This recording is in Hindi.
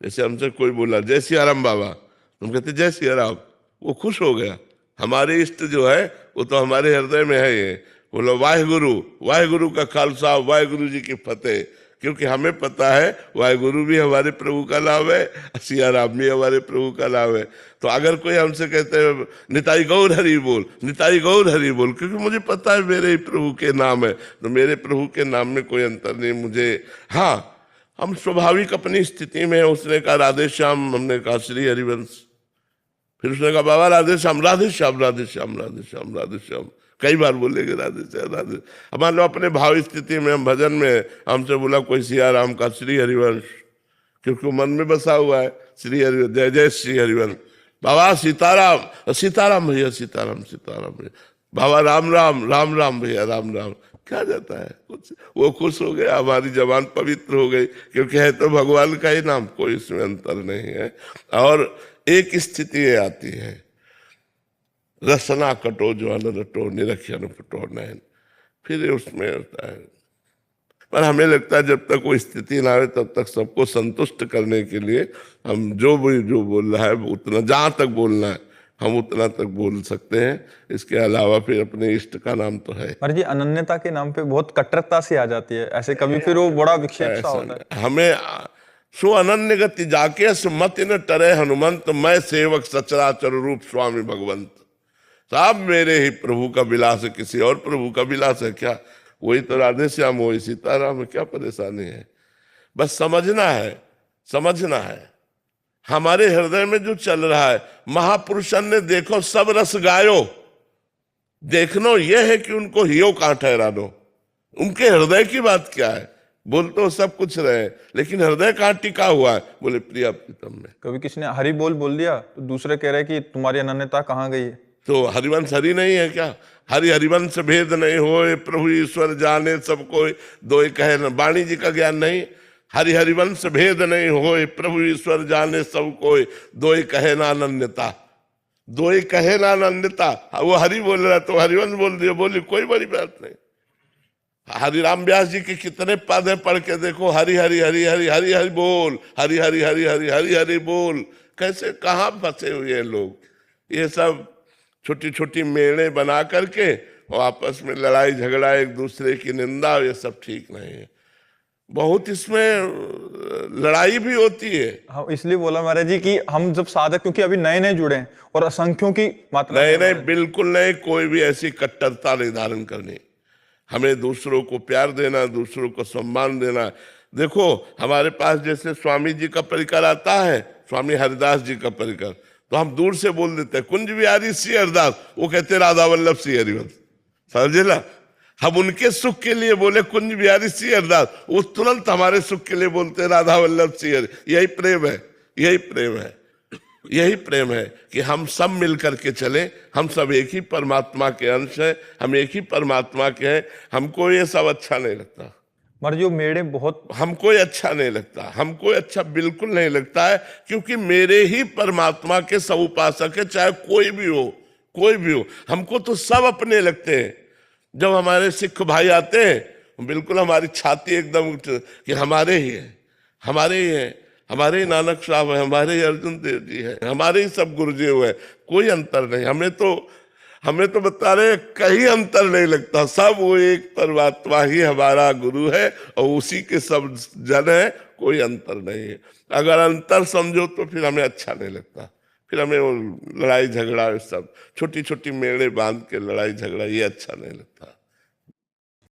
जैसे हमसे कोई बोला जय सिया राम बाबा, हम कहते जय सिया राम, वो खुश हो गया। हमारे इष्ट जो है वो तो हमारे हृदय में है। ये बोलो वाहेगुरु, वाहेगुरु का खालसा, वाहेगुरु जी की फतेह। क्योंकि हमें पता है वाहेगुरु भी हमारे प्रभु का नाम है, सिया राम भी हमारे प्रभु का नाम है। तो अगर कोई हमसे कहते हैं निताई गौर हरि बोल, निताई गौर हरि बोल, क्योंकि मुझे पता है मेरे ही प्रभु के नाम है, तो मेरे प्रभु के नाम में कोई अंतर नहीं मुझे। हाँ, हम स्वाभाविक अपनी स्थिति में, उसने कहा राधे श्याम, हमने कहा श्री हरिवंश, फिर उसने कहा बाबा राधे श्याम, राधे श्याम, राधे श्याम, राधे श्याम, राधे श्याम, कई बार बोलेंगे राधे श्याम, राधे। अब मान लो अपने भाव स्थिति में, हम भजन में हमसे बोला कोई सिया राम का श्री हरिवंश, क्योंकि वो मन में बसा हुआ है श्री हरिवंश, जय जय श्री हरिवंश। बाबा सीताराम, सीताराम भैया, सीताराम, सीताराम भैया, बाबा राम राम, राम राम भैया, राम राम, क्या जाता है कुछ। वो खुश हो गया, हमारी जबान पवित्र हो गई, क्योंकि है तो भगवान का ही नाम, कोई इसमें अंतर नहीं है। और एक स्थिति ये आती है, रसना कटो ज्वाल रटो निरक्षण फटो नयन, फिर उसमें होता है। पर हमें लगता है जब तक वो स्थिति ना आए तब तक सबको संतुष्ट करने के लिए हम जो बोल रहा है उतना, जहां तक बोलना है हम उतना तक बोल सकते हैं। इसके अलावा फिर अपने इष्ट का नाम तो है। पर जी अनन्यता के नाम पे बहुत कट्टरता सी आ जाती है ऐसे, कभी फिर वो बड़ा विक्षेप सा होता है। हमें सो अनन्य गति जाके मत न टरे हनुमंत, मैं सेवक सचराचर रूप स्वामी भगवंत। साहब मेरे ही प्रभु का विलास है, किसी और प्रभु का विलास है क्या? वही तो राधे श्याम, वही सीताराम है, क्या परेशानी है? बस समझना है, समझना है हमारे हृदय में जो चल रहा है। महापुरुषन ने देखो सब रस गायो, देखनो यह है कि उनको हियो कहां ठहरा दो। उनके हृदय की बात क्या है? बोल तो सब कुछ रहे, लेकिन हृदय कहां टिका हुआ है? बोले प्रिया प्रीतम में। कभी किसी ने हरि बोल दिया तो दूसरे कह रहे कि तुम्हारी अनन्यता कहाँ गई है? तो हरिवंश हरि नहीं है क्या? हरि हरिवंश भेद नहीं होए, प्रभु ईश्वर जाने सब कोई, दो कहे न, वाणी जी का ज्ञान नहीं। हरि हरिवंश भेद नहीं होए, प्रभु ईश्वर जाने सब कोई, दो कहे ना अनन्यता, दो कहे ना अनन्यता। वो हरि बोल रहा तो हरिवंश बोल दिया, बोली कोई बड़ी बात नहीं। हरिराम व्यास जी के कितने पद है, पढ़ के देखो, हरि हरि हरि हरि हरि हरि बोल, हरि हरि हरि हरि हरि हरि बोल। कैसे कहाँ फंसे हुए हैं लोग? ये सब छोटी छोटी मेड़े बना करके और आपस में लड़ाई झगड़ा, एक दूसरे की निंदा, ये सब ठीक नहीं है। बहुत इसमें लड़ाई भी होती है। हाँ, इसलिए बोला महाराज जी कि हम जब साधक, क्योंकि अभी नए नए जुड़े हैं और असंख्यों की मात्रा। नहीं नहीं, बिल्कुल नहीं, कोई भी ऐसी कट्टरता नहीं धारण करनी। हमें दूसरों को प्यार देना, दूसरों को सम्मान देना। देखो हमारे पास जैसे स्वामी जी का परिकर आता है, स्वामी हरिदास जी का परिकर, तो हम दूर से बोल देते हैं कुंज बिहारी श्री हरिदास, वो कहते राधा वल्लभ श्री हरिवंश, समझे ना? हम उनके सुख के लिए बोले कुंज बिहारी श्री हरिदास, वो तुरंत हमारे सुख के लिए बोलते राधा वल्लभ श्री हरि। यही प्रेम है, यही प्रेम है, यही प्रेम है कि हम सब मिल करके चले। हम सब एक ही परमात्मा के अंश हैं, हम एक ही परमात्मा के हैं। हमको ये सब अच्छा नहीं लगता, मर जो मेरे बहुत, हमको अच्छा नहीं लगता, हमको अच्छा बिल्कुल नहीं लगता है, क्योंकि मेरे ही परमात्मा के सब उपासक है, चाहे कोई भी हो, कोई भी हो। हमको तो सब अपने लगते हैं। जब हमारे सिख भाई आते हैं, बिल्कुल हमारी छाती एकदम कि हमारे ही है, हमारे ही है, हमारे ही नानक साहब है, हमारे ही अर्जुन देव जी है, हमारे ही सब गुरुदेव है, कोई अंतर नहीं। हमें तो बता रहे कहीं अंतर नहीं लगता, सब वो एक परमात्मा ही हमारा गुरु है और उसी के सब जन है, कोई अंतर नहीं है। अगर अंतर समझो तो फिर हमें अच्छा नहीं लगता, फिर हमें वो लड़ाई झगड़ा, सब छोटी छोटी मेड़े बांध के लड़ाई झगड़ा, ये अच्छा नहीं लगता।